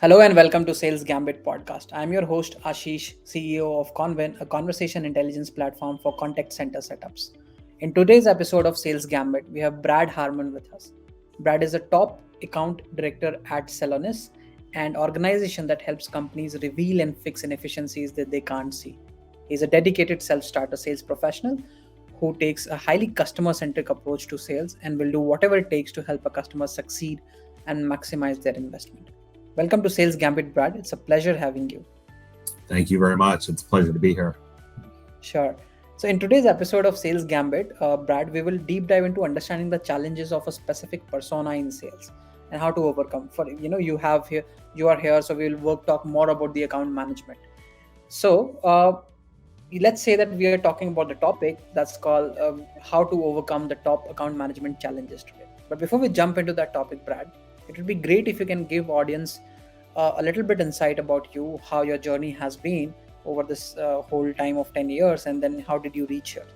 Hello and welcome to Sales Gambit podcast. I'm your host Ashish, CEO of Convin, a conversation intelligence platform for contact center setups. In today's episode of Sales Gambit, we have Brad Harmon with us. Brad is a top account director at Celonis, an organization that helps companies reveal and fix inefficiencies that they can't see. He's a dedicated self-starter sales professional who takes a highly customer-centric approach to sales and will do whatever it takes to help a customer succeed and maximize their investment. Welcome to Sales Gambit, Brad. It's a pleasure having you. Thank you very much. It's a pleasure to be here. Sure. So in today's episode of Sales Gambit, Brad, we will deep dive into understanding the challenges of a specific persona in sales and how to overcome. You are here, so we will talk more about the account management. So let's say that we are talking about the topic that's called how to overcome the top account management challenges today. But before we jump into that topic, Brad, it would be great if you can give audience a little bit insight about you, how your journey has been over this whole time of 10 years, and then how did you reach here?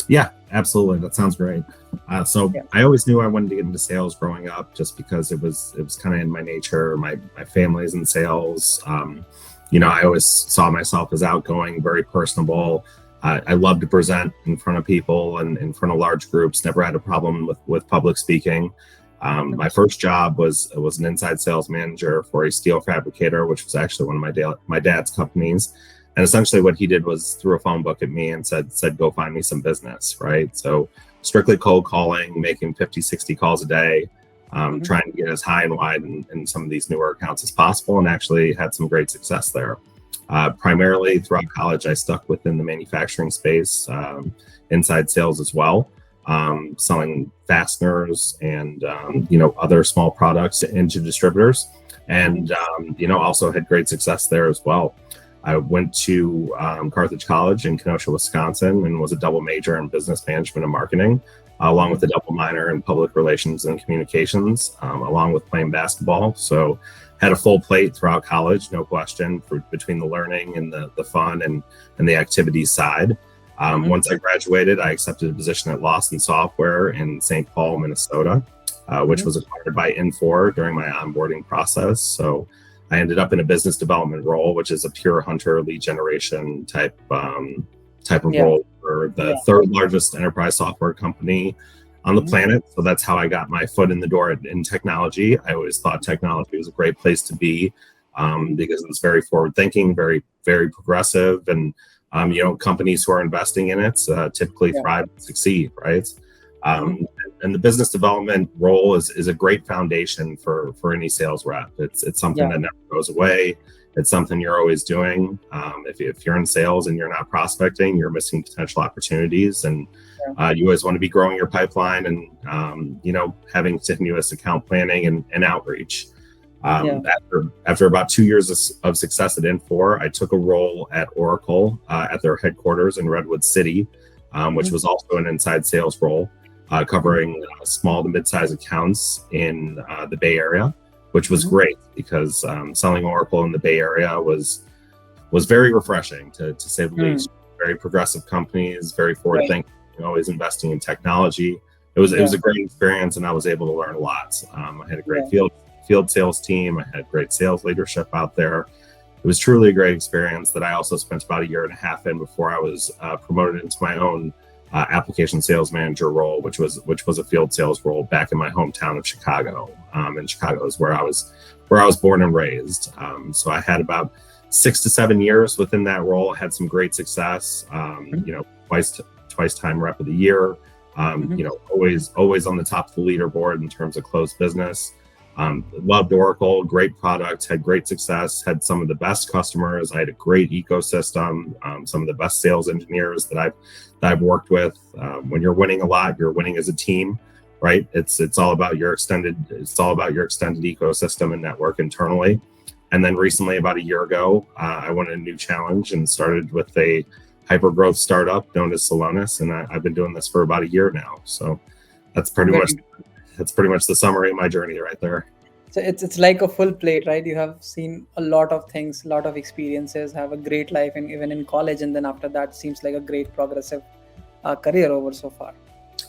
Yeah, absolutely. That sounds great. I always knew I wanted to get into sales growing up just because it was kind of in my nature. My family's in sales. I always saw myself as outgoing, very personable. I love to present in front of people and in front of large groups, never had a problem with public speaking. My first job was an inside sales manager for a steel fabricator, which was actually one of my dad's companies. And essentially what he did was threw a phone book at me and said, go find me some business, right? So strictly cold calling, making 50, 60 calls a day, trying to get as high and wide in some of these newer accounts as possible, and actually had some great success there. Primarily throughout college, I stuck within the manufacturing space, inside sales as well. Selling fasteners and other small products into distributors, and also had great success there as well. I went to Carthage College in Kenosha, Wisconsin, and was a double major in business management and marketing, along with a double minor in public relations and communications, along with playing basketball. So had a full plate throughout college, no question, between the learning and the fun and the activities side. Once I graduated, I accepted a position at Lawson Software in St. Paul, Minnesota, which was acquired by Infor during my onboarding process. So I ended up in a business development role, which is a pure hunter lead generation type of role for the third largest enterprise software company on the planet. So that's how I got my foot in the door in technology. I always thought technology was a great place to be because it was very forward thinking, very, very progressive, and companies who are investing in it typically thrive and succeed, right? And the business development role is a great foundation for any sales rep. It's something that never goes away. It's something you're always doing. If you're in sales and you're not prospecting, you're missing potential opportunities, and you always want to be growing your pipeline and having continuous account planning and outreach. After about 2 years of success at Infor, I took a role at Oracle at their headquarters in Redwood City, which was also an inside sales role, covering small to mid-sized accounts in the Bay Area, which was great because selling Oracle in the Bay Area was very refreshing, to say the least. Very progressive companies, very forward-thinking, always investing in technology. It was a great experience, and I was able to learn a lot. I had a great field sales team. I had great sales leadership out there. It was truly a great experience that I also spent about 1.5 years in before I was promoted into my own application sales manager role, which was a field sales role back in my hometown of Chicago. And Chicago is where I was born and raised. So I had about 6 to 7 years within that role. I had some great success. Twice time rep of the year. Always on the top of the leaderboard in terms of closed business. Loved Oracle, great product, had great success, had some of the best customers. I had a great ecosystem, some of the best sales engineers that I've worked with. When you're winning a lot, you're winning as a team, right? It's all about your extended ecosystem and network internally. And then recently, about 1 year ago, I wanted a new challenge and started with a hyper growth startup known as Celonis, and I've been doing this for about 1 year now. So that's pretty much the summary of my journey right there. So it's like a full plate, right? You have seen a lot of things, a lot of experiences, have a great life, and even in college, and then after that seems like a great progressive career over so far.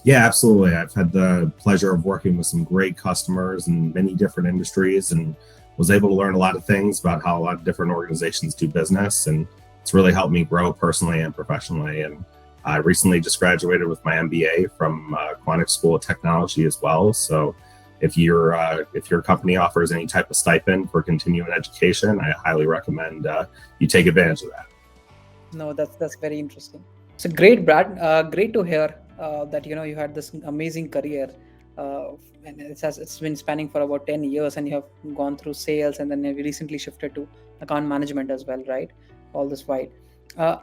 Yeah, absolutely. I've had the pleasure of working with some great customers in many different industries, and was able to learn a lot of things about how a lot of different organizations do business, and it's really helped me grow personally and professionally. And I recently just graduated with my MBA from Quantic School of Technology as well. So if your company offers any type of stipend for continuing education, I highly recommend you take advantage of that. No, that's very interesting. So great, Brad. Great to hear that you had this amazing career, and it's been spanning for about 10 years, and you have gone through sales, and then you recently shifted to account management as well, right? All this while. Uh,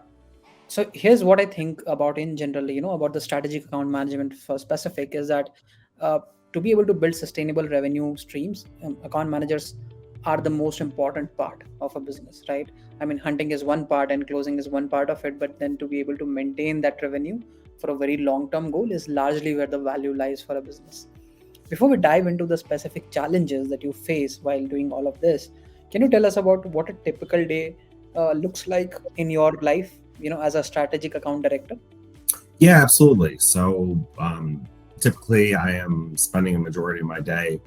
so here's what I think about in general, about the strategic account management for specific is that uh, to be able to build sustainable revenue streams, account managers are the most important part of a business, right? I mean, hunting is one part and closing is one part of it, but then to be able to maintain that revenue for a very long term goal is largely where the value lies for a business. Before we dive into the specific challenges that you face while doing all of this, can you tell us about what a typical day looks like in your life, as a strategic account director? Yeah, absolutely. So typically, I am spending a majority of my day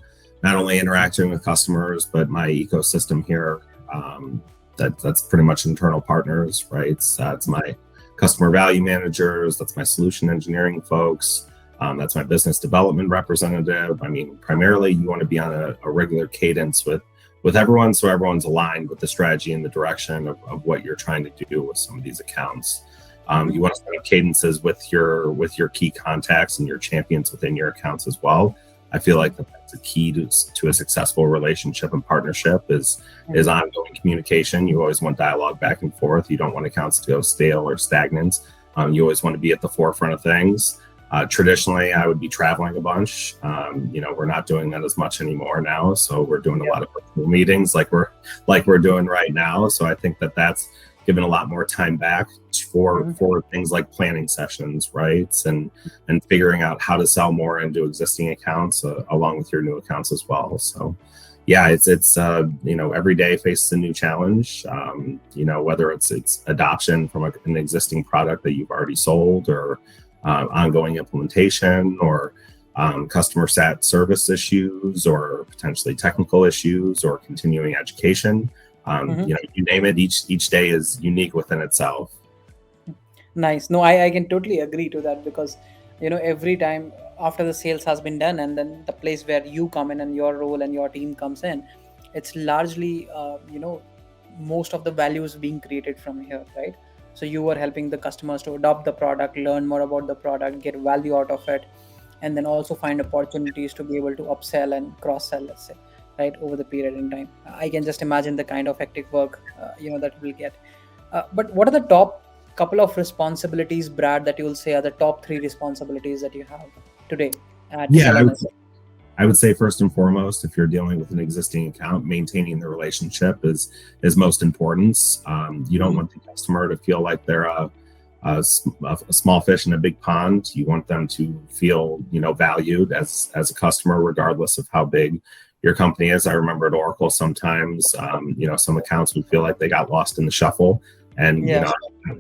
not only interacting with customers, but my ecosystem here. That's pretty much internal partners, right? It's my customer value managers, that's my solution engineering folks, that's my business development representative. I mean, primarily, you want to be on a regular cadence with everyone, so everyone's aligned with the strategy and the direction of what you're trying to do with some of these accounts. You want to set up cadences with your key contacts and your champions within your accounts as well. I feel like that's a key to a successful relationship and partnership is ongoing communication. You always want dialogue back and forth. You don't want accounts to go stale or stagnant. You always want to be at the forefront of things. Traditionally, I would be traveling a bunch. We're not doing that as much anymore now. So we're doing a lot of virtual meetings like we're doing right now. So I think that's given a lot more time back for things like planning sessions, right? And figuring out how to sell more into existing accounts along with your new accounts as well. So yeah, it's every day faces a new challenge. Whether it's adoption from an existing product that you've already sold, or ongoing implementation, or customer sat service issues, or potentially technical issues, or continuing education. You name it, each day is unique within itself. Nice. No, I can totally agree to that because, every time after the sales has been done and then the place where you come in and your role and your team comes in, it's largely, most of the values being created from here, right? So you are helping the customers to adopt the product, learn more about the product, get value out of it, and then also find opportunities to be able to upsell and cross sell, let's say, right, over the period in time. I can just imagine the kind of hectic work, that we'll get. But what are the top couple of responsibilities, Brad, that you will say are the top three responsibilities that you have today at Yeah, Celonis? I would say first and foremost, if you're dealing with an existing account, maintaining the relationship is most important. You don't want the customer to feel like they're a small fish in a big pond. You want them to feel valued as a customer, regardless of how big your company is. I remember at Oracle sometimes, some accounts would feel like they got lost in the shuffle, and Yeah.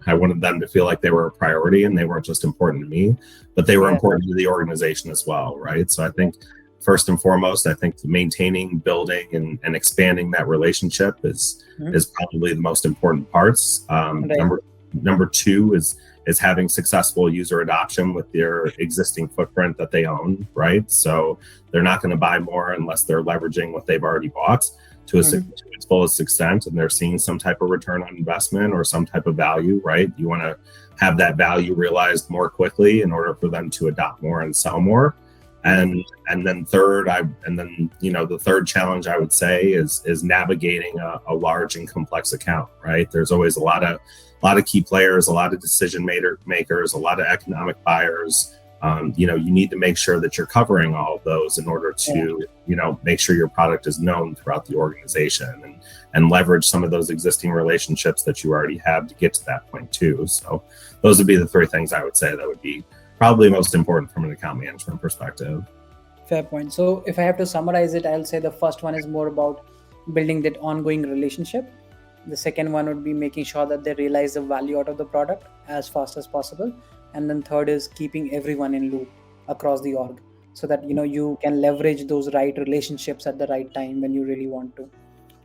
I wanted them to feel like they were a priority, and they weren't just important to me, but they were important to the organization as well, right? So I think first and foremost, I think maintaining, building, and expanding that relationship is probably the most important parts. Number two is having successful user adoption with their existing footprint that they own, right? So they're not going to buy more unless they're leveraging what they've already bought to its fullest extent, and they're seeing some type of return on investment or some type of value, right? You want to have that value realized more quickly in order for them to adopt more and sell more. And then the third challenge I would say is navigating a large and complex account, right? There's always a lot of key players, a lot of decision makers, a lot of economic buyers. You need to make sure that you're covering all of those in order to make sure your product is known throughout the organization, and leverage some of those existing relationships that you already have to get to that point too. So those would be the three things I would say that would be probably most important from an account management perspective. Fair point. So if I have to summarize it, I'll say the first one is more about building that ongoing relationship. The second one would be making sure that they realize the value out of the product as fast as possible. And then third is keeping everyone in loop across the org so that you can leverage those right relationships at the right time when you really want to.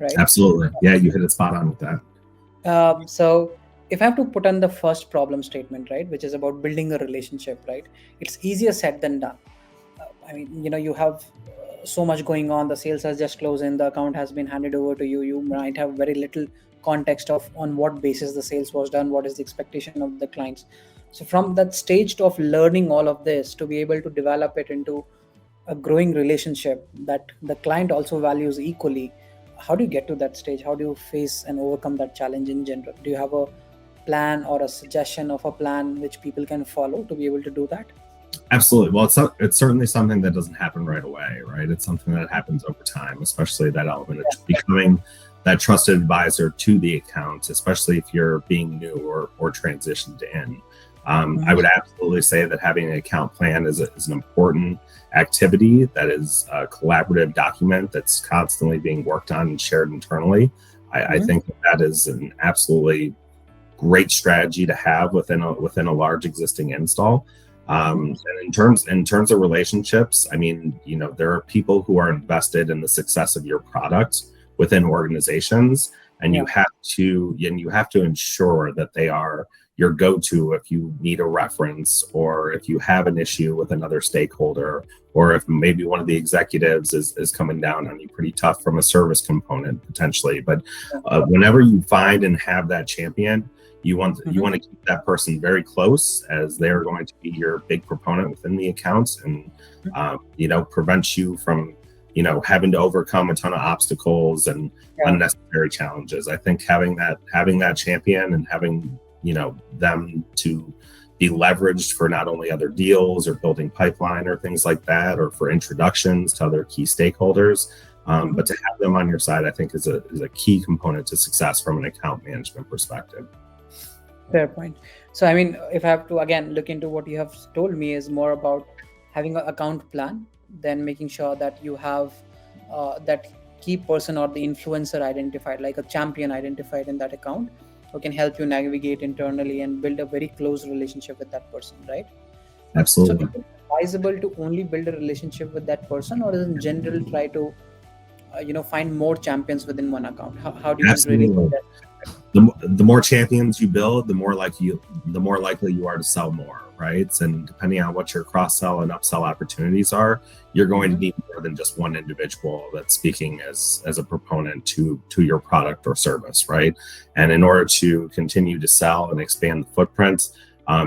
right? Absolutely. Yeah, you hit it spot on with that. So if I have to put on the first problem statement, right, which is about building a relationship, right, it's easier said than done. I mean, you have so much going on. The sales has just closed in. The account has been handed over to you. You might have very little context of on what basis the sales was done. What is the expectation of the clients? So from that stage of learning all of this to be able to develop it into a growing relationship that the client also values equally, how do you get to that stage? How do you face and overcome that challenge in general? Do you have a plan or a suggestion of a plan which people can follow to be able to do that? Absolutely. Well, it's certainly something that doesn't happen right away, right? It's something that happens over time, especially that element of becoming that trusted advisor to the account, especially if you're being new or transitioned in. I would absolutely say that having an account plan is an important activity, that is a collaborative document that's constantly being worked on and shared internally. I think that is an absolutely great strategy to have within a large existing install. And in terms of relationships, I mean, there are people who are invested in the success of your product within organizations, and you have to ensure that they are your go-to if you need a reference, or if you have an issue with another stakeholder, or if maybe one of the executives is coming down on you pretty tough from a service component potentially. But whenever you find and have that champion, you want to keep that person very close, as they're going to be your big proponent within the accounts, and prevent you from having to overcome a ton of obstacles and unnecessary challenges. I think having that champion and having them to be leveraged for not only other deals or building pipeline or things like that, or for introductions to other key stakeholders, but to have them on your side, I think is a key component to success from an account management perspective. Fair point. So, I mean, if I have to again look into what you have told me, is more about having an account plan, then making sure that you have that key person or the influencer identified, like a champion identified in that account, who can help you navigate internally and build a very close relationship with that person, right? Absolutely. So, is it advisable to only build a relationship with that person, or is in general try to find more champions within one account? How do you really do that? The more champions you build, the more likely you are to sell more, right? And depending on what your cross-sell and upsell opportunities are, you're going to need more than just one individual that's speaking as a proponent to your product or service, right? And in order to continue to sell and expand the footprint,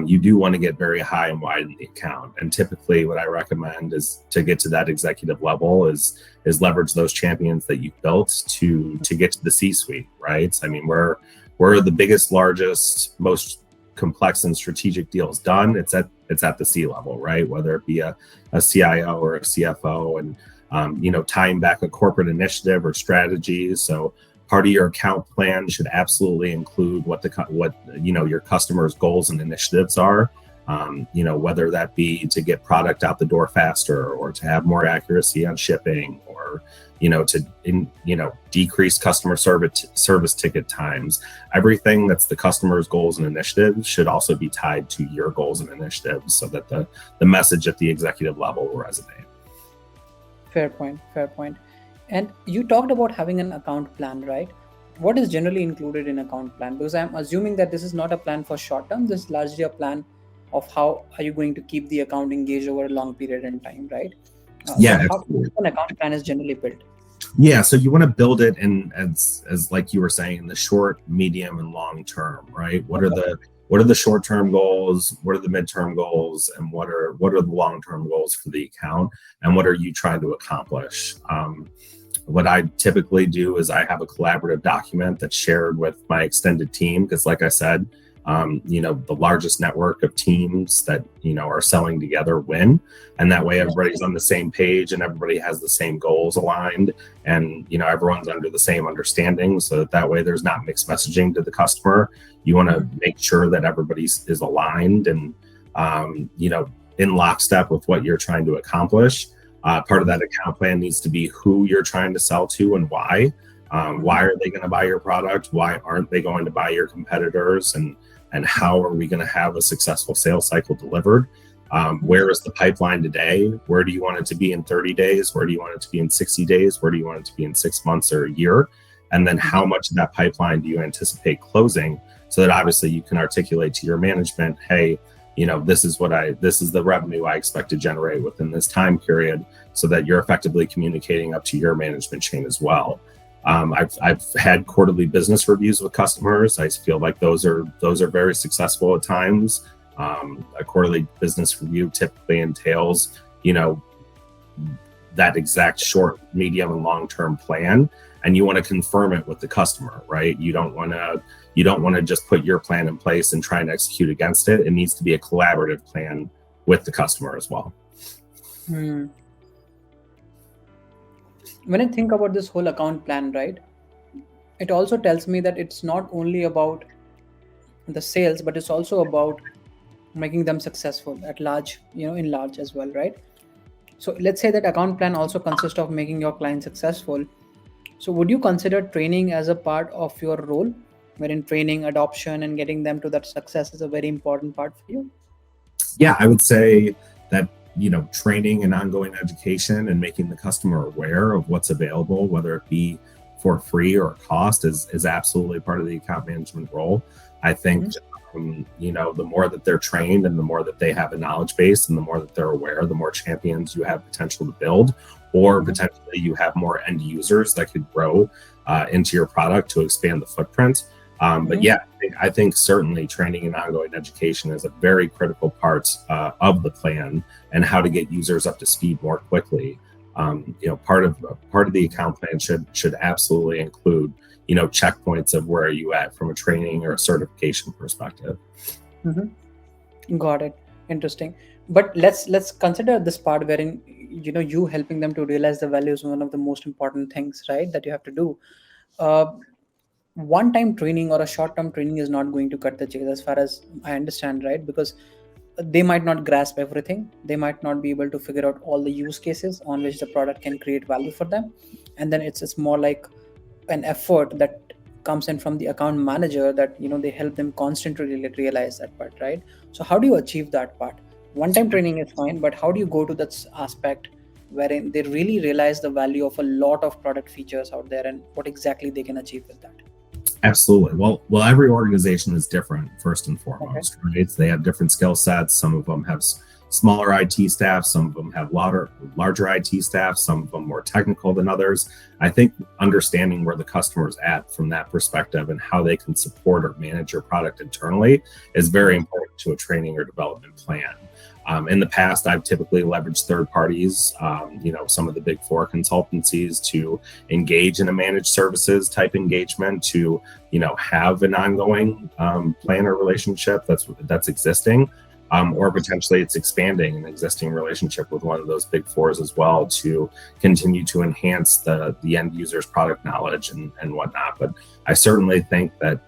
you do want to get very high and wide in the account. And typically what I recommend is to get to that executive level is leverage those champions that you've built to get to the C-suite, right? I mean, where the biggest, largest, most complex and strategic deals done, it's at the C level, right? Whether it be a CIO or a CFO, and tying back a corporate initiative or strategy. So part of your account plan should absolutely include what your customers' goals and initiatives are. Whether that be to get product out the door faster, or to have more accuracy on shipping, or to decrease customer service ticket times. Everything that's the customer's goals and initiatives should also be tied to your goals and initiatives, so that the message at the executive level will resonate. Fair point. And you talked about having an account plan, right? What is generally included in account plan? Because I'm assuming that this is not a plan for short term. This is largely a plan of how are you going to keep the account engaged over a long period in time, right? Yeah, so how an account plan is generally built? Yeah, so you want to build it in as like you were saying, in the short, medium, and long term, right? What are the short-term goals? What are the midterm goals? And what are the long-term goals for the account? And what are you trying to accomplish? What I typically do is I have a collaborative document that's shared with my extended team, because like I said, the largest network of teams that, are selling together win. And that way everybody's on the same page and everybody has the same goals aligned, and, everyone's under the same understanding, so that way there's not mixed messaging to the customer. You want to make sure that everybody is aligned and, in lockstep with what you're trying to accomplish. Part of that account plan needs to be who you're trying to sell to and why. Why are they going to buy your product? Why aren't they going to buy your competitors? And how are we going to have a successful sales cycle delivered? Where is the pipeline today? Where do you want it to be in 30 days? Where do you want it to be in 60 days? Where do you want it to be in 6 months or a year? And then how much of that pipeline do you anticipate closing, so that obviously you can articulate to your management, hey, this is the revenue I expect to generate within this time period, so that you're effectively communicating up to your management chain as well. I've had quarterly business reviews with customers. I feel like those are very successful at times. A quarterly business review typically entails, that exact short, medium, and long-term plan, and you want to confirm it with the customer, right? You don't want to just put your plan in place and try and execute against it. It needs to be a collaborative plan with the customer as well. When I think about this whole account plan, right, it also tells me that it's not only about the sales, but it's also about making them successful at large, in large as well, right? So let's say that account plan also consists of making your client successful. So would you consider training as a part of your role, wherein training, adoption, and getting them to that success is a very important part for you? Yeah, I would say that, training and ongoing education and making the customer aware of what's available, whether it be for free or cost, is absolutely part of the account management role. I think, the more that they're trained and the more that they have a knowledge base and the more that they're aware, the more champions you have potential to build, or potentially you have more end users that could grow into your product to expand the footprint. But yeah, I think certainly training and ongoing education is a very critical part of the plan, and how to get users up to speed more quickly. Part of the account plan should absolutely include, checkpoints of where are you at from a training or a certification perspective. Got it. Interesting. But let's consider this part wherein you helping them to realize the value is one of the most important things, right, that you have to do. One-time training or a short-term training is not going to cut the chase, as far as I understand, right? Because they might not grasp everything. They might not be able to figure out all the use cases on which the product can create value for them. And then it's more like an effort that comes in from the account manager, that they help them constantly realize that part, right? So how do you achieve that part? One-time training is fine, but how do you go to that aspect wherein they really realize the value of a lot of product features out there and what exactly they can achieve with that? Absolutely. Well, every organization is different, first and foremost, right? They have different skill sets. Some of them have smaller IT staff. Some of them have larger IT staff. Some of them more technical than others. I think understanding where the customer's at from that perspective and how they can support or manage your product internally is very important to a training or development plan. In the past, I've typically leveraged third parties, some of the big four consultancies, to engage in a managed services type engagement, to, have an ongoing plan or relationship that's existing, or potentially it's expanding an existing relationship with one of those big fours as well, to continue to enhance the end user's product knowledge and whatnot. But I certainly think that,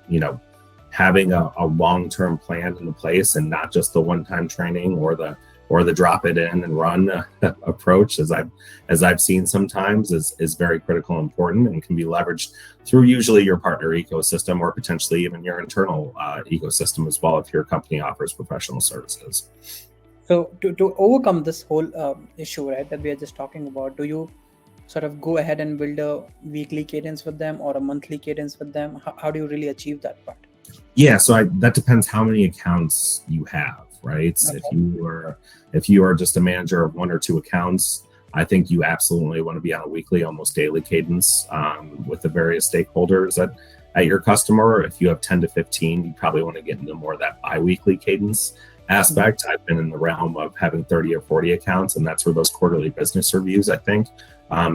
having a long-term plan in place, and not just the one-time training or the drop it in and run approach, as I've seen sometimes, is very critical and important, and can be leveraged through usually your partner ecosystem, or potentially even your internal ecosystem as well, if your company offers professional services. So to overcome this whole issue, right, that we are just talking about, do you sort of go ahead and build a weekly cadence with them or a monthly cadence with them? How do you really achieve that part? Yeah, so that depends how many accounts you have, right? Okay. If you are just a manager of one or two accounts, I think you absolutely want to be on a weekly, almost daily cadence with the various stakeholders at your customer. If you have 10 to 15, you probably want to get into more of that bi-weekly cadence aspect. I've been in the realm of having 30 or 40 accounts, and that's where those quarterly business reviews, I think,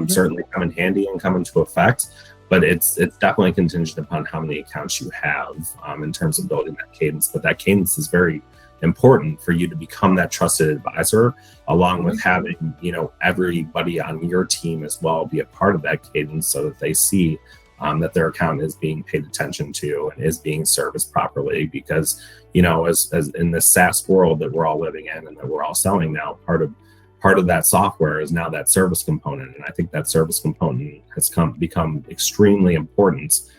certainly come in handy and come into effect. But it's definitely contingent upon how many accounts you have in terms of building that cadence. But that cadence is very important for you to become that trusted advisor, along with having, everybody on your team as well be a part of that cadence, so that they see that their account is being paid attention to and is being serviced properly. Because, as in this SaaS world that we're all living in and that we're all selling now, part of that software is now that service component. And I think that service component has become extremely important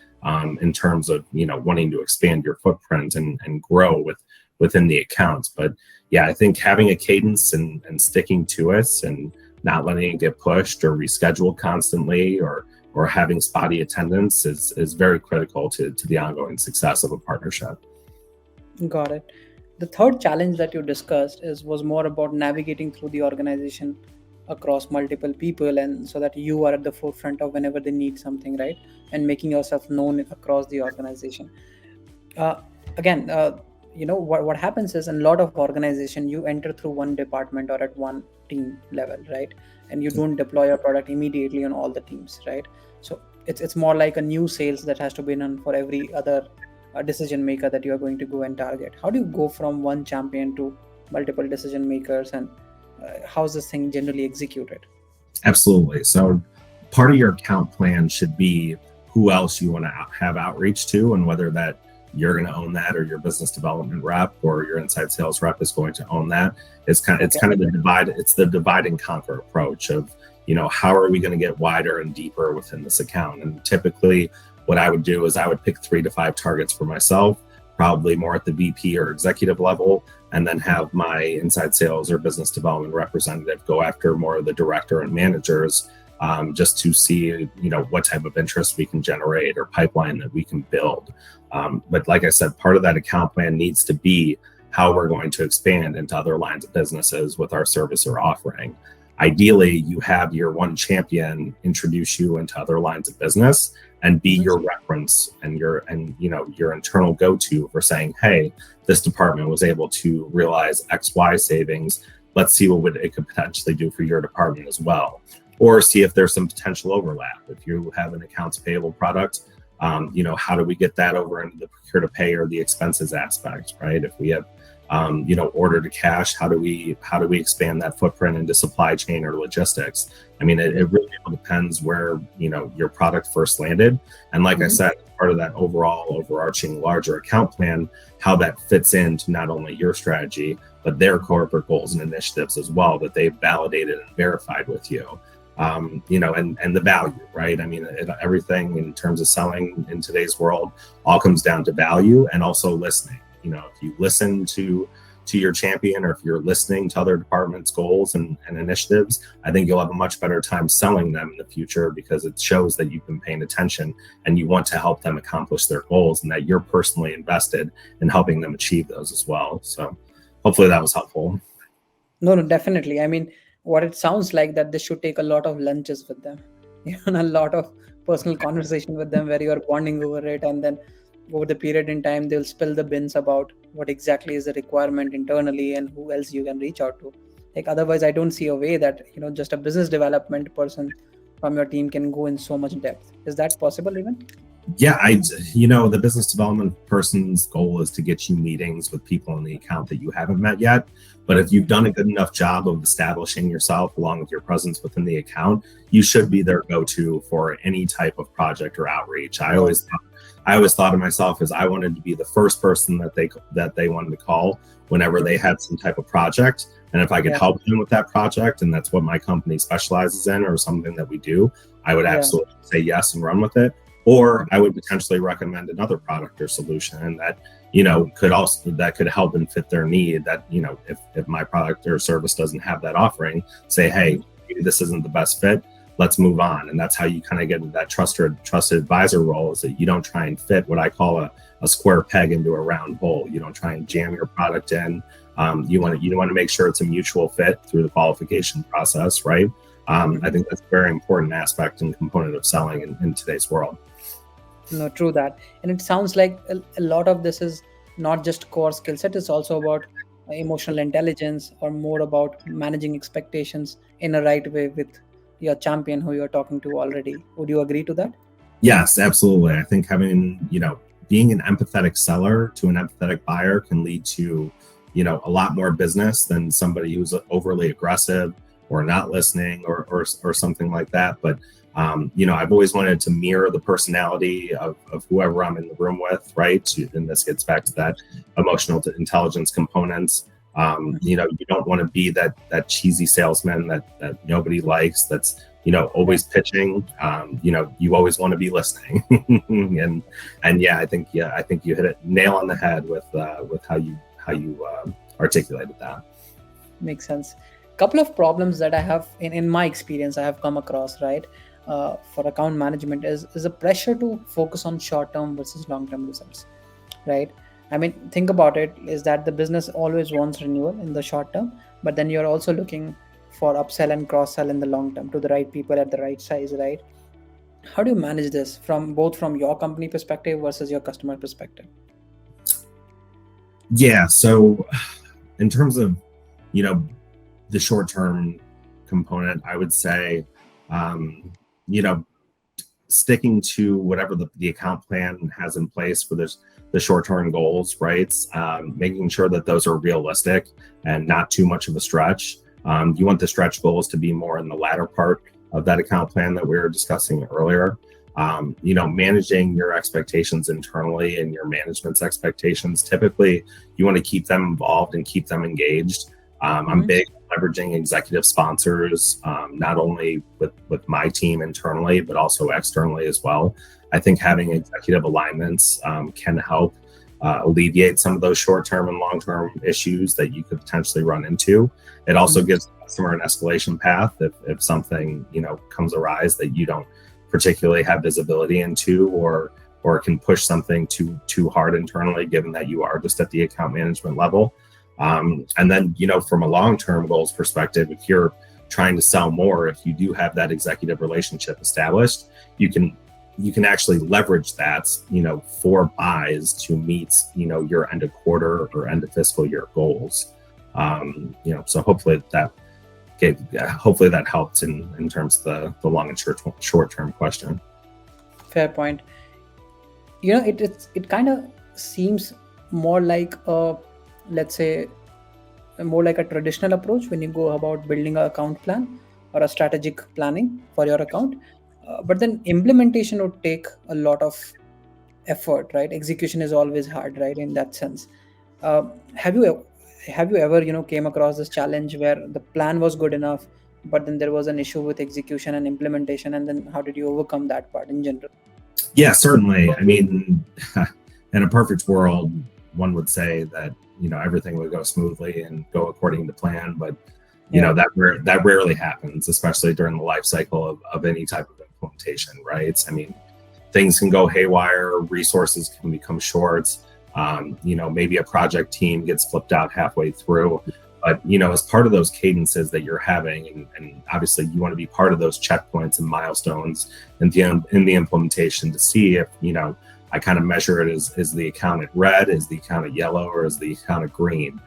in terms of, wanting to expand your footprint and grow within the accounts. But yeah, I think having a cadence and sticking to it, and not letting it get pushed or rescheduled constantly, or or having spotty attendance is very critical to the ongoing success of a partnership. Got it. The third challenge that you discussed was more about navigating through the organization across multiple people, and so that you are at the forefront of whenever they need something, right? And making yourself known across the organization. uh, Again, what happens is, in a lot of organization, you enter through one department or at one team level, right? And you don't deploy your product immediately on all the teams, right? So it's more like a new sales that has to be done for every other decision maker that you are going to go and target. How do you go from one champion to multiple decision makers, and how's this thing generally executed? Absolutely. So part of your account plan should be who else you want to have outreach to, and whether that you're going to own that, or your business development rep or your inside sales rep is going to own that. It's Okay. kind of the divide and conquer approach of, how are we going to get wider and deeper within this account? And typically what I would do is I would pick 3 to 5 targets for myself, probably more at the VP or executive level, and then have my inside sales or business development representative go after more of the director and managers, just to see, what type of interest we can generate or pipeline that we can build. But like I said, part of that account plan needs to be how we're going to expand into other lines of businesses with our service or offering. Ideally, you have your one champion introduce you into other lines of business and be Mhm. your reference and your internal go-to for saying, hey, this department was able to realize XY savings. Let's see what it could potentially do for your department as well, or see if there's some potential overlap. If you have an accounts payable product, how do we get that over into the procure to pay or the expenses aspect, right? If we have, order to cash, how do we expand that footprint into supply chain or logistics? I mean, it really all depends where, your product first landed. And like I Mhm. said, part of that overall overarching larger account plan, how that fits into not only your strategy, but their corporate goals and initiatives as well, that they've validated and verified with you. And the value, right? I mean, everything in terms of selling in today's world all comes down to value, and also listening. If you listen to your champion, or if you're listening to other departments' goals and initiatives, I think you'll have a much better time selling them in the future, because it shows that you've been paying attention and you want to help them accomplish their goals, and that you're personally invested in helping them achieve those as well. So hopefully that was helpful. No, no, definitely. I mean, what it sounds like that this should take a lot of lunches with them, a lot of personal conversation with them where you are bonding over it, and then over the period in time they'll spill the bins about what exactly is the requirement internally and who else you can reach out to. Like otherwise, I don't see a way that just a business development person from your team can go in so much depth. Is that possible even? Yeah, the business development person's goal is to get you meetings with people in the account that you haven't met yet. But if you've done a good enough job of establishing yourself along with your presence within the account, you should be their go-to for any type of project or outreach. Right. I always thought of myself as I wanted to be the first person that they wanted to call whenever they had some type of project. And if I could Yeah. help them with that project, and that's what my company specializes in, or something that we do, I would Yeah. absolutely say yes and run with it. Or I would potentially recommend another product or solution that could help and fit their need. That, if my product or service doesn't have that offering, say, hey, maybe this isn't the best fit, let's move on. And that's how you kind of get into that trusted advisor role, is that you don't try and fit what I call a square peg into a round hole. You don't try and jam your product in. You want to make sure it's a mutual fit through the qualification process, right? I think that's a very important aspect and component of selling in today's world. No, true that. And it sounds like a lot of this is not just core skill set, it's also about emotional intelligence, or more about managing expectations in a right way with your champion who you're talking to already. Would you agree to that? Yes, absolutely. I think being an empathetic seller to an empathetic buyer can lead to, a lot more business than somebody who's overly aggressive or not listening, or something like that. But, I've always wanted to mirror the personality of whoever I'm in the room with, right? And this gets back to that emotional intelligence components. You don't want to be that cheesy salesman that nobody likes, that's Yeah. always pitching. You always want to be listening. and yeah, I think you hit it nail on the head with how you articulated that. Makes sense. Couple of problems that I have in my experience I have come across, right? for account management is a pressure to focus on short-term versus long-term results, right? I mean, think about it, is that the business always wants renewal in the short term, but then you're also looking for upsell and cross-sell in the long term to the right people at the right size, right? How do you manage this from both from your company perspective versus your customer perspective? Yeah. So in terms of, you know, the short term component, I would say, you know, sticking to whatever the account plan has in place for this the short-term goals, right? Making sure that those are realistic and not too much of a stretch. You want the stretch goals to be more in the latter part of that account plan that we were discussing earlier. You know, managing your expectations internally and your management's expectations. Typically, you want to keep them involved and keep them engaged. I'm big leveraging executive sponsors, not only with my team internally, but also externally as well. I think having executive alignments can help alleviate some of those short-term and long-term issues that you could potentially run into. It also gives the customer an escalation path if something, you know, comes arise that you don't particularly have visibility into, or can push something too hard internally, given that you are just at the account management level. And then, you know, from a long-term goals perspective, if you're trying to sell more, if you do have that executive relationship established, you can actually leverage that, you know, for buys to meet, you know, your end of quarter or end of fiscal year goals. You know, so hopefully that helped in terms of the long and short-term question. Fair point. You know, it kind of seems more like a, let's say, more like a traditional approach when you go about building an account plan or a strategic planning for your account. But then implementation would take a lot of effort, right? Execution is always hard, right? In that sense, uh, have you have you ever, you know, came across this challenge where the plan was good enough, but then there was an issue with execution and implementation, and then how did you overcome that part in general? Yeah, certainly. I mean, in a perfect world, one would say that, you know, everything would go smoothly and go according to plan, but you know, that rarely happens, especially during the life cycle of any type of implementation, right? I mean, things can go haywire, resources can become short. You know, maybe a project team gets flipped out halfway through. But, you know, as part of those cadences that you're having, and obviously you want to be part of those checkpoints and milestones in the implementation to see if, you know, I kind of measure it as, is the account at red, is the account at yellow, or is the account at green?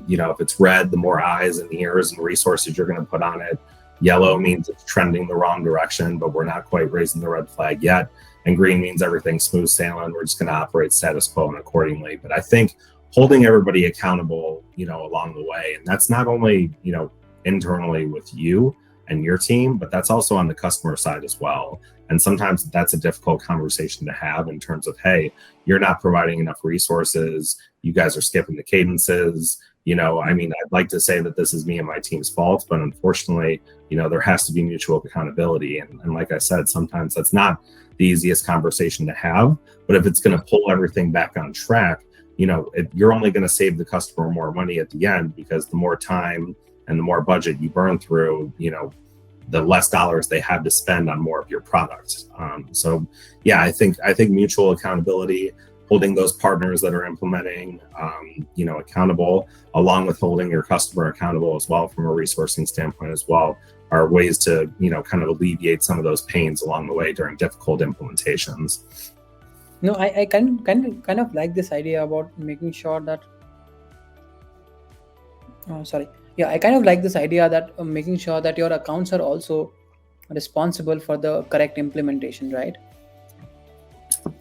You know, if it's red, the more eyes and ears and resources you're going to put on it. Yellow means it's trending the wrong direction, but we're not quite raising the red flag yet. And green means everything's smooth sailing. We're just going to operate status quo and accordingly. But I think holding everybody accountable, you know, along the way, and that's not only, you know, internally with you and your team, but that's also on the customer side as well. And sometimes that's a difficult conversation to have in terms of, hey, you're not providing enough resources. You guys are skipping the cadences. You know, I mean, I'd like to say that this is me and my team's fault, but unfortunately, you know, there has to be mutual accountability. And like I said, sometimes that's not the easiest conversation to have. But if it's going to pull everything back on track, you know, you're only going to save the customer more money at the end, because the more time and the more budget you burn through, you know, the less dollars they have to spend on more of your product. So yeah, I think mutual accountability, holding those partners that are implementing, you know, accountable, along with holding your customer accountable as well from a resourcing standpoint as well, are ways to, you know, kind of alleviate some of those pains along the way during difficult implementations. No, I kind of like this idea about making sure that, oh, sorry. Yeah, I kind of like this idea that making sure that your accounts are also responsible for the correct implementation, right?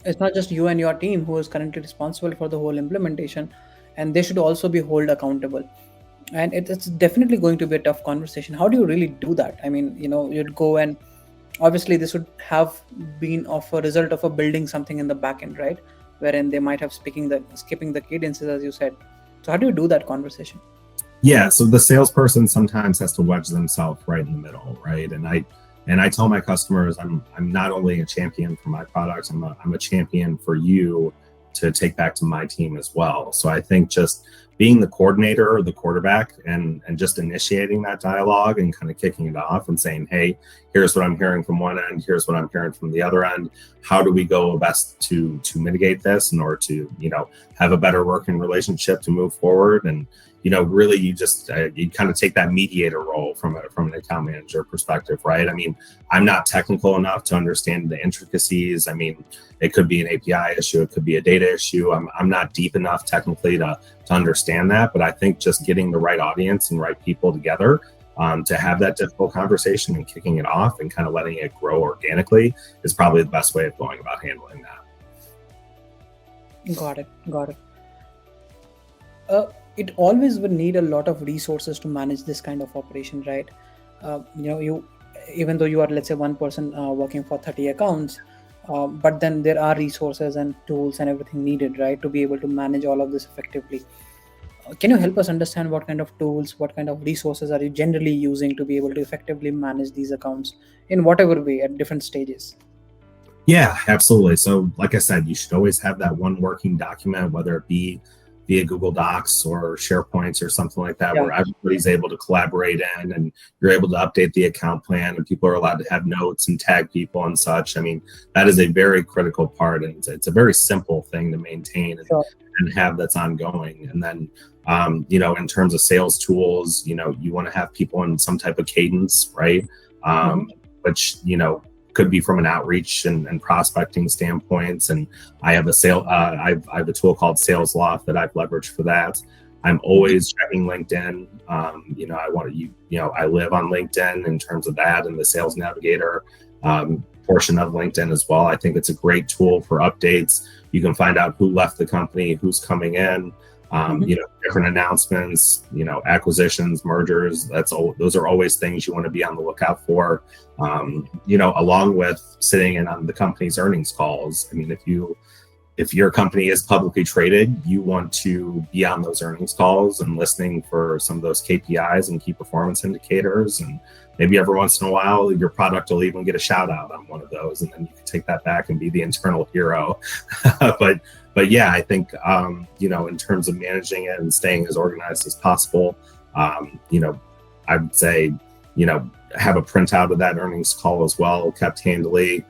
It's not just you and your team who is currently responsible for the whole implementation, and they should also be held accountable. And it's definitely going to be a tough conversation. How do you really do that? I mean, you know, you'd go and obviously this would have been of a result of a building something in the back end, right? Wherein they might have skipping the cadences, as you said. So how do you do that conversation? Yeah, so the salesperson sometimes has to wedge themselves right in the middle, right? And I tell my customers, I'm not only a champion for my products, I'm a champion for you to take back to my team as well. So I think just being the coordinator or the quarterback and just initiating that dialogue and kind of kicking it off and saying, hey, here's what I'm hearing from one end, here's what I'm hearing from the other end. How do we go best to mitigate this in order to, have a better working relationship to move forward? And really, you just you kind of take that mediator role from an account manager perspective, right? I mean, I'm not technical enough to understand the intricacies. I mean, it could be an API issue, it could be a data issue. I'm not deep enough technically to understand that, but I think just getting the right audience and right people together to have that difficult conversation and kicking it off and kind of letting it grow organically is probably the best way of going about handling that. Got it. It always will need a lot of resources to manage this kind of operation, right? You even though you are, let's say, one person working for 30 accounts, but then there are resources and tools and everything needed, right, to be able to manage all of this effectively. Can you help us understand what kind of tools, what kind of resources are you generally using to be able to effectively manage these accounts in whatever way at different stages? Yeah, absolutely. So like I said, you should always have that one working document, whether it be via Google Docs or SharePoints or something like that, Yeah, where everybody's able to collaborate in and you're able to update the account plan and people are allowed to have notes and tag people and such. I mean, that is a very critical part, and it's a very simple thing to maintain sure. and have that's ongoing. And then, in terms of sales tools, you want to have people in some type of cadence, right? Mhm. Which, could be from an outreach and prospecting standpoints. And I have I have a tool called Sales Loft that I've leveraged for that. I'm always checking LinkedIn. I live on LinkedIn in terms of that and the Sales Navigator portion of LinkedIn as well. I think it's a great tool for updates. You can find out who left the company, who's coming in, Mhm. different announcements, acquisitions, mergers. Those are always things you want to be on the lookout for. Along with sitting in on the company's earnings calls. I mean, if your company is publicly traded, you want to be on those earnings calls and listening for some of those KPIs and key performance indicators. And maybe every once in a while, your product will even get a shout out on one of those, and then you can take that back and be the internal hero. but yeah, I think in terms of managing it and staying as organized as possible, I would say have a printout of that earnings call as well, kept handily.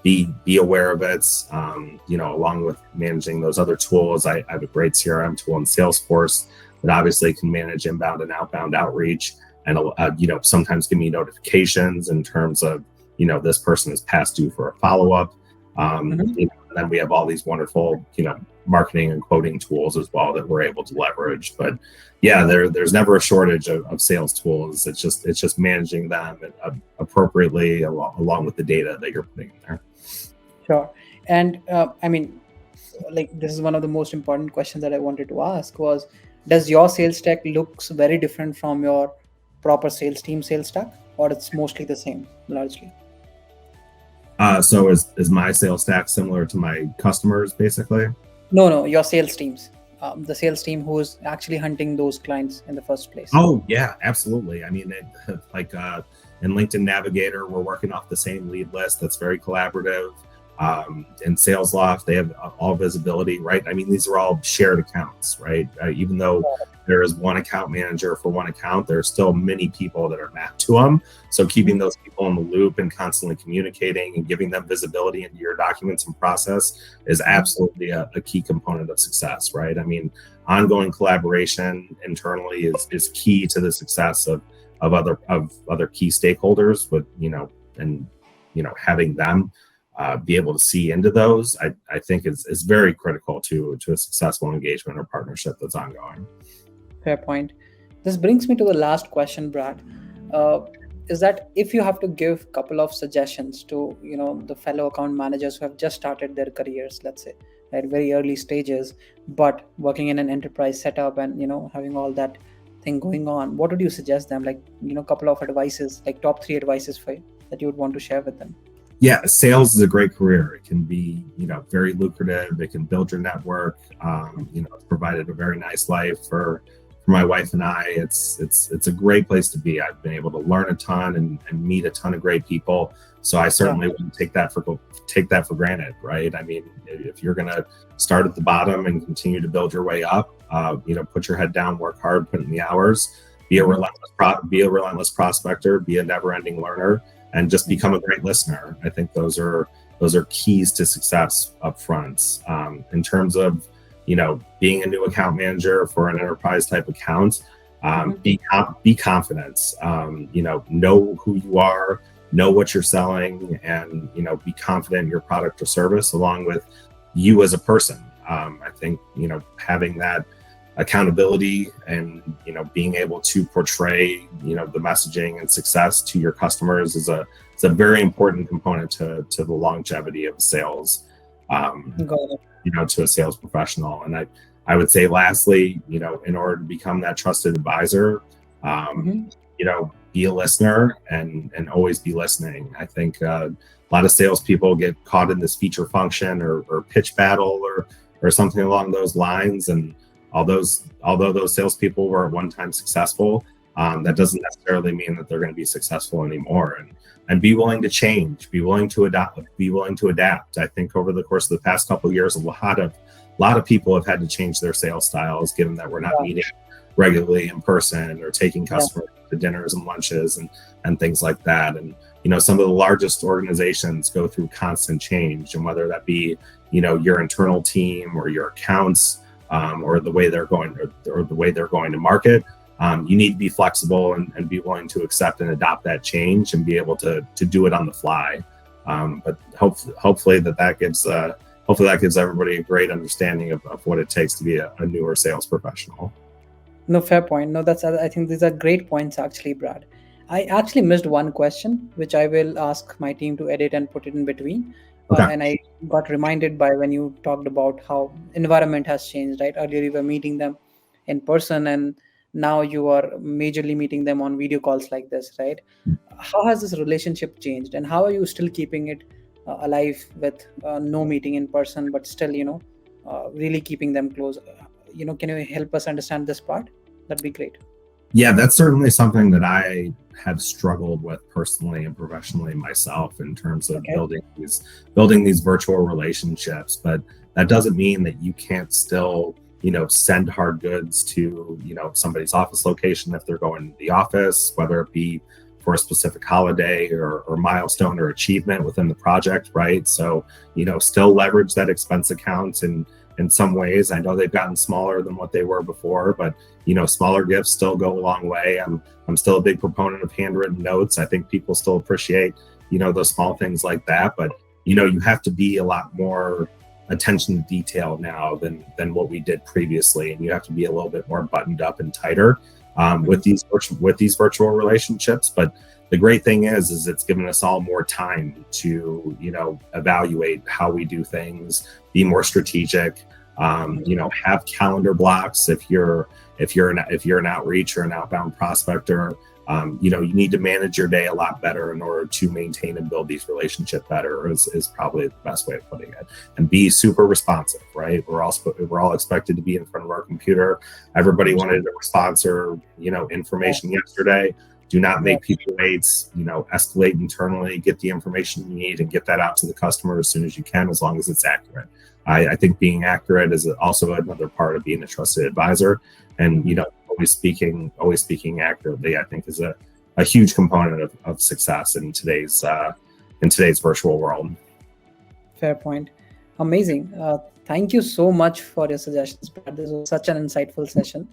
Be aware of it, along with managing those other tools. I have a great CRM tool in Salesforce that obviously can manage inbound and outbound outreach, and sometimes give me notifications in terms of this person is past due for a follow-up. Mhm. And then we have all these wonderful marketing and quoting tools as well that we're able to leverage. But yeah, there's never a shortage of sales tools. It's just managing them appropriately along with the data that you're putting in there. Sure. And I mean, like, this is one of the most important questions that I wanted to ask was, does your sales stack looks very different from your proper sales team sales stack, or it's mostly the same largely? So is my sales stack similar to my customers, basically? No, your sales teams, the sales team who's actually hunting those clients in the first place. Oh yeah, absolutely. I mean, like in LinkedIn Navigator, we're working off the same lead list that's very collaborative. In Sales Loft, they have all visibility, right? I mean, these are all shared accounts, right? Even though there is one account manager for one account, there are still many people that are mapped to them. So keeping those people in the loop and constantly communicating and giving them visibility into your documents and process is absolutely a key component of success, right? I mean, ongoing collaboration internally is key to the success of other key stakeholders. But having them be able to see into those, I think is very critical to a successful engagement or partnership that's ongoing. Fair point. This brings me to the last question, Brad. Uh, is that if you have to give a couple of suggestions to the fellow account managers who have just started their careers, let's say at very early stages, but working in an enterprise setup and having all that thing going on, what would you suggest them? Like a couple of advices, like top three advices for you that you would want to share with them. Yeah, sales is a great career. It can be, very lucrative. It can build your network. It's provided a very nice life for my wife and I, it's a great place to be. I've been able to learn a ton and meet a ton of great people. So I Yeah. certainly wouldn't take that for granted, right? I mean, if you're gonna start at the bottom and continue to build your way up, put your head down, work hard, put in the hours, be a Mhm. relentless prospector, be a never-ending learner, and just become a great listener. I think those are keys to success up front. In terms of being a new account manager for an enterprise type account, Mhm. be confident. Know who you are, know what you're selling, and be confident in your product or service, along with you as a person. I think having that accountability and being able to portray the messaging and success to your customers is a very important component to the longevity of sales. Got it. To a sales professional. And I would say lastly, in order to become that trusted advisor, Mhm. be a listener and always be listening. I think a lot of salespeople get caught in this feature function or pitch battle or something along those lines. And although those salespeople were at one time successful, that Mhm. doesn't necessarily mean that they're going to be successful anymore. And be willing to change, be willing to adapt. I think over the course of the past couple of years, a lot of people have had to change their sales styles, given that we're not Yeah. meeting regularly in person or taking Yeah. customers to dinners and lunches and things like that. And some of the largest organizations go through constant change, and whether that be your internal team or your accounts, or the way they're going or the way they're going to market, you need to be flexible and be willing to accept and adopt that change and be able to do it on the fly. But hopefully that gives everybody a great understanding of what it takes to be a newer sales professional. No, fair point. No, I think these are great points actually, Brad. I actually missed one question, which I will ask my team to edit and put it in between. Okay. And I got reminded by when you talked about how environment has changed, right? Earlier you were meeting them in person, and now you are majorly meeting them on video calls like this, right? How has this relationship changed, and how are you still keeping it alive with no meeting in person, but still, really keeping them close? Can you help us understand this part? That'd be great. Yeah, that's certainly something that I have struggled with personally and professionally myself in terms of Okay. building these virtual relationships. But that doesn't mean that you can't still send hard goods to somebody's office location if they're going to the office, whether it be for a specific holiday or milestone or achievement within the project, right? So still leverage that expense account and in some ways. I know they've gotten smaller than what they were before, but smaller gifts still go a long way. I'm still a big proponent of handwritten notes. I think people still appreciate those small things like that, but you have to be a lot more attention to detail now than what we did previously, and you have to be a little bit more buttoned up and tighter with these virtual relationships. But the great thing is it's given us all more time to evaluate how we do things, be more strategic, have calendar blocks. If you're an outreach or an outbound prospector, you need to manage your day a lot better in order to maintain and build these relationships better is probably the best way of putting it. And be super responsive, right? We're all expected to be in front of our computer. Everybody wanted a response or Yeah. information yesterday. Do not Yeah. make people wait. Escalate internally, get the information you need, and get that out to the customer as soon as you can, as long as it's accurate. I think being accurate is also another part of being a trusted advisor, and always speaking accurately, I think, is a huge component of success in today's virtual world. Fair point. Amazing. Thank you so much for your suggestions, Brad. This was such an insightful session.